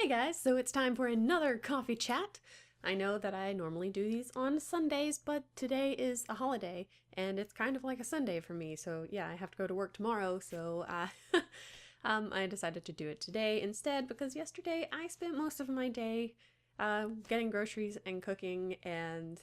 Hey guys, so it's time for another coffee chat. I know that I normally do these on Sundays, but today is a holiday and it's kind of like a Sunday for me. So yeah, I have to go to work tomorrow, so I decided to do it today instead because yesterday I spent most of my day getting groceries and cooking and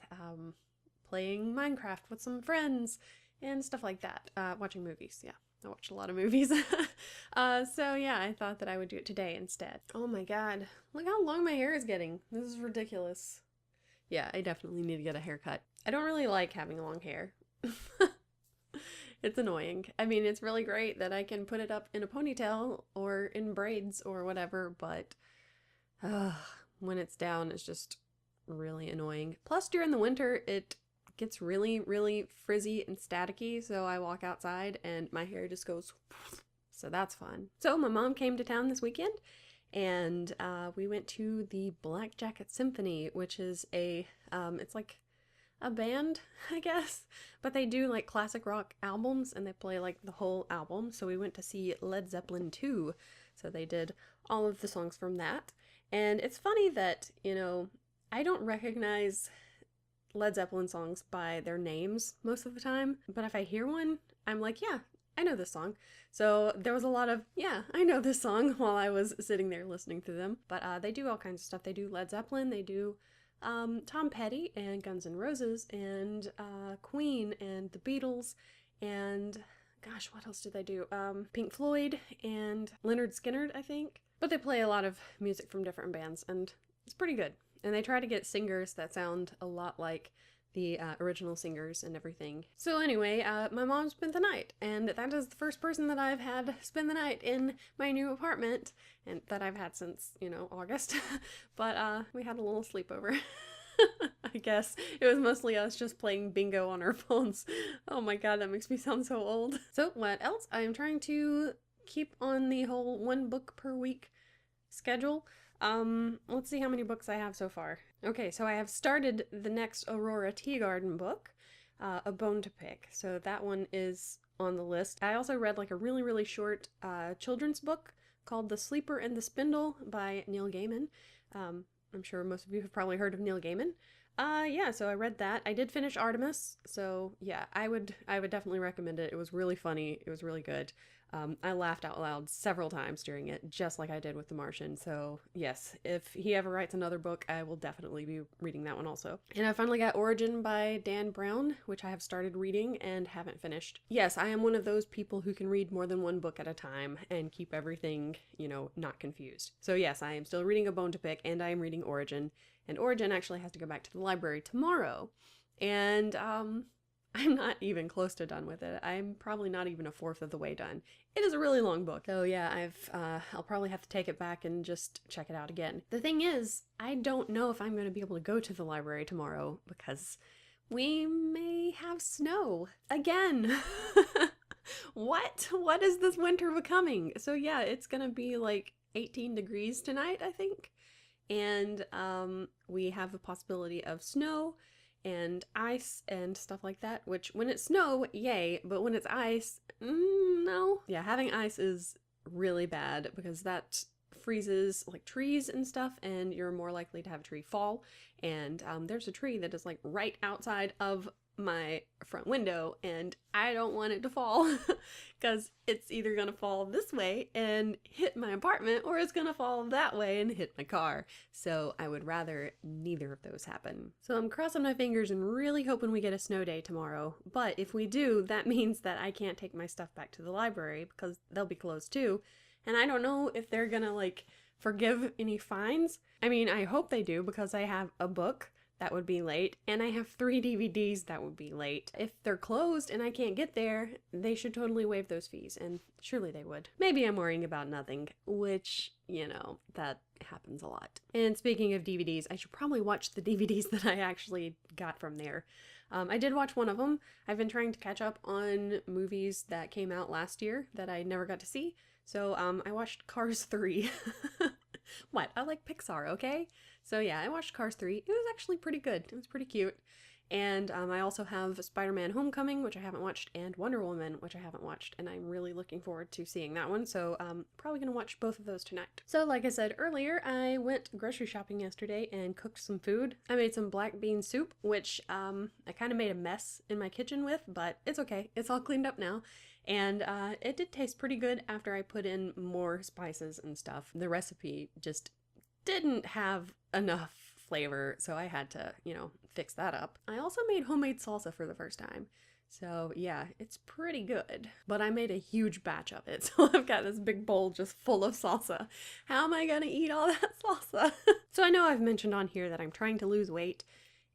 playing Minecraft with some friends and stuff like that. Watching movies, yeah. I watched a lot of movies. So yeah, I thought that I would do it today instead. Oh my god, look how long my hair is getting. This is ridiculous. Yeah, I definitely need to get a haircut. I don't really like having long hair. It's annoying. I mean, it's really great that I can put it up in a ponytail or in braids or whatever, but uh, when it's down, it's just really annoying. Plus, during the winter, it gets really, really frizzy and staticky, so I walk outside and my hair just goes. So that's fun. So my mom came to town this weekend, and we went to the Black Jacket Symphony, which is it's like a band, I guess, but they do like classic rock albums and they play like the whole album. So we went to see Led Zeppelin 2. So they did all of the songs from that. And it's funny that, I don't recognize Led Zeppelin songs by their names most of the time, but if I hear one, I'm like, yeah, I know this song. So there was a lot of, yeah, I know this song while I was sitting there listening to them. But they do all kinds of stuff. They do Led Zeppelin, they do Tom Petty and Guns N' Roses and Queen and the Beatles and gosh, what else did they do? Pink Floyd and Leonard Skinner, I think. But they play a lot of music from different bands and it's pretty good. And they try to get singers that sound a lot like the original singers and everything. So anyway, my mom spent the night, and that is the first person that I've had spend the night in my new apartment, and that I've had since, August. But we had a little sleepover. I guess it was mostly us just playing bingo on our phones. Oh my god, that makes me sound so old. So what else? I am trying to keep on the whole one book per week schedule. Let's see how many books I have so far. Okay, so I have started the next Aurora Teagarden book, A Bone to Pick. So that one is on the list. I also read like a really, really short children's book called The Sleeper and the Spindle by Neil Gaiman. I'm sure most of you have probably heard of Neil Gaiman. Yeah, so I read that. I did finish Artemis, so yeah, I would definitely recommend it. It was really funny. It was really good. I laughed out loud several times during it, just like I did with The Martian. So yes, if he ever writes another book, I will definitely be reading that one also. And I finally got Origin by Dan Brown, which I have started reading and haven't finished. Yes, I am one of those people who can read more than one book at a time and keep everything, not confused. So yes, I am still reading A Bone to Pick and I am reading Origin. And Origin actually has to go back to the library tomorrow. And I'm not even close to done with it. I'm probably not even a fourth of the way done. It is a really long book. So yeah, I'll probably have to take it back and just check it out again. The thing is, I don't know if I'm going to be able to go to the library tomorrow because we may have snow again. What is this winter becoming? So yeah, it's going to be like 18 degrees tonight, I think. And we have a possibility of snow and ice and stuff like that, which when it's snow, yay, but when it's ice, no. Yeah, having ice is really bad because that freezes like trees and stuff and you're more likely to have a tree fall. And there's a tree that is like right outside of my front window and I don't want it to fall because it's either gonna fall this way and hit my apartment or it's gonna fall that way and hit my car. So I would rather neither of those happen. So I'm crossing my fingers and really hoping we get a snow day tomorrow. But if we do, that means that I can't take my stuff back to the library because they'll be closed too. And I don't know if they're gonna like forgive any fines. I mean, I hope they do because I have a book that would be late, and I have 3 DVDs that would be late. If they're closed and I can't get there, they should totally waive those fees, and surely they would. Maybe I'm worrying about nothing, which, that happens a lot. And speaking of DVDs, I should probably watch the DVDs that I actually got from there. I did watch one of them. I've been trying to catch up on movies that came out last year that I never got to see, so I watched Cars 3. What? I like Pixar, okay? So yeah, I watched Cars 3. It was actually pretty good. It was pretty cute. And I also have Spider-Man Homecoming, which I haven't watched, and Wonder Woman, which I haven't watched, and I'm really looking forward to seeing that one, so probably gonna watch both of those tonight. So like I said earlier, I went grocery shopping yesterday and cooked some food. I made some black bean soup, which I kind of made a mess in my kitchen with, but it's okay. It's all cleaned up now. And it did taste pretty good after I put in more spices and stuff. The recipe just didn't have enough flavor, so I had to, fix that up. I also made homemade salsa for the first time. So yeah, it's pretty good. But I made a huge batch of it, so I've got this big bowl just full of salsa. How am I gonna eat all that salsa? So I know I've mentioned on here that I'm trying to lose weight,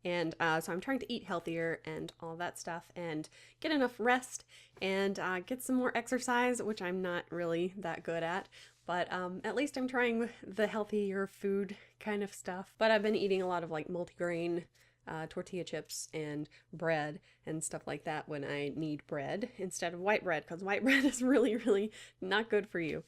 and so I'm trying to eat healthier and all that stuff and get enough rest and get some more exercise, which I'm not really that good at. But at least I'm trying the healthier food kind of stuff. But I've been eating a lot of like multigrain tortilla chips and bread and stuff like that when I need bread instead of white bread, because white bread is really, really not good for you.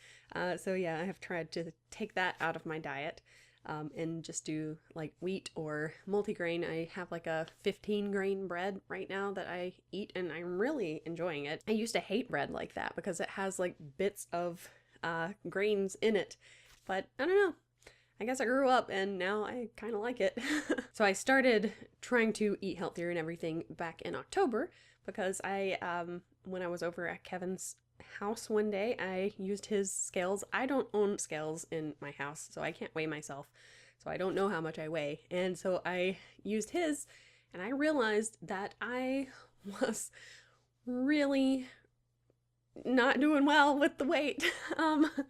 So yeah, I have tried to take that out of my diet. And just do like wheat or multigrain. I have like a 15 grain bread right now that I eat, and I'm really enjoying it. I used to hate bread like that because it has like bits of grains in it, but I don't know. I guess I grew up and now I kind of like it. So I started trying to eat healthier and everything back in October because when I was over at Kevin's house one day, I used his scales. I don't own scales in my house, so I can't weigh myself. So I don't know how much I weigh. And so I used his, and I realized that I was really not doing well with the weight.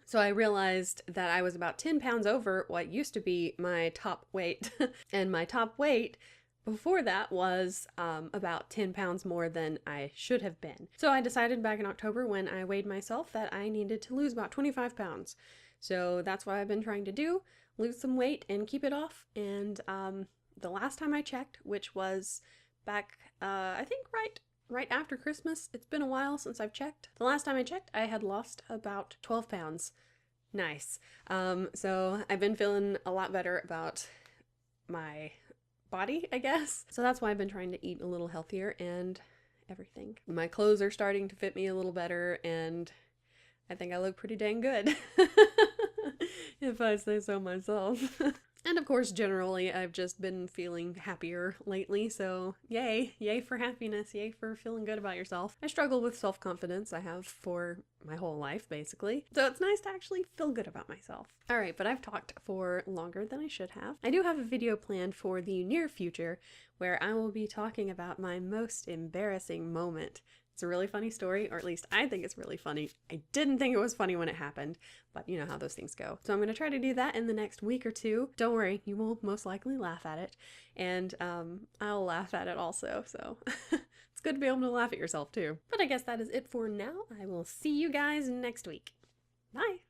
So I realized that I was about 10 pounds over what used to be my top weight. And my top weight before that was about 10 pounds more than I should have been. So I decided back in October when I weighed myself that I needed to lose about 25 pounds. So that's what I've been trying to do, lose some weight and keep it off. And the last time I checked, which was back, I think right after Christmas. It's been a while since I've checked. The last time I checked, I had lost about 12 pounds. Nice. So I've been feeling a lot better about my body, I guess. So that's why I've been trying to eat a little healthier and everything. My clothes are starting to fit me a little better, and I think I look pretty dang good. If I say so myself. And of course, generally, I've just been feeling happier lately, so yay. Yay for happiness. Yay for feeling good about yourself. I struggle with self-confidence. I have for my whole life, basically. So it's nice to actually feel good about myself. All right, but I've talked for longer than I should have. I do have a video planned for the near future where I will be talking about my most embarrassing moment. It's a really funny story, or at least I think it's really funny. I didn't think it was funny when it happened, but you know how those things go. So I'm going to try to do that in the next week or two. Don't worry, you will most likely laugh at it, and I'll laugh at it also, so it's good to be able to laugh at yourself too. But I guess that is it for now. I will see you guys next week. Bye!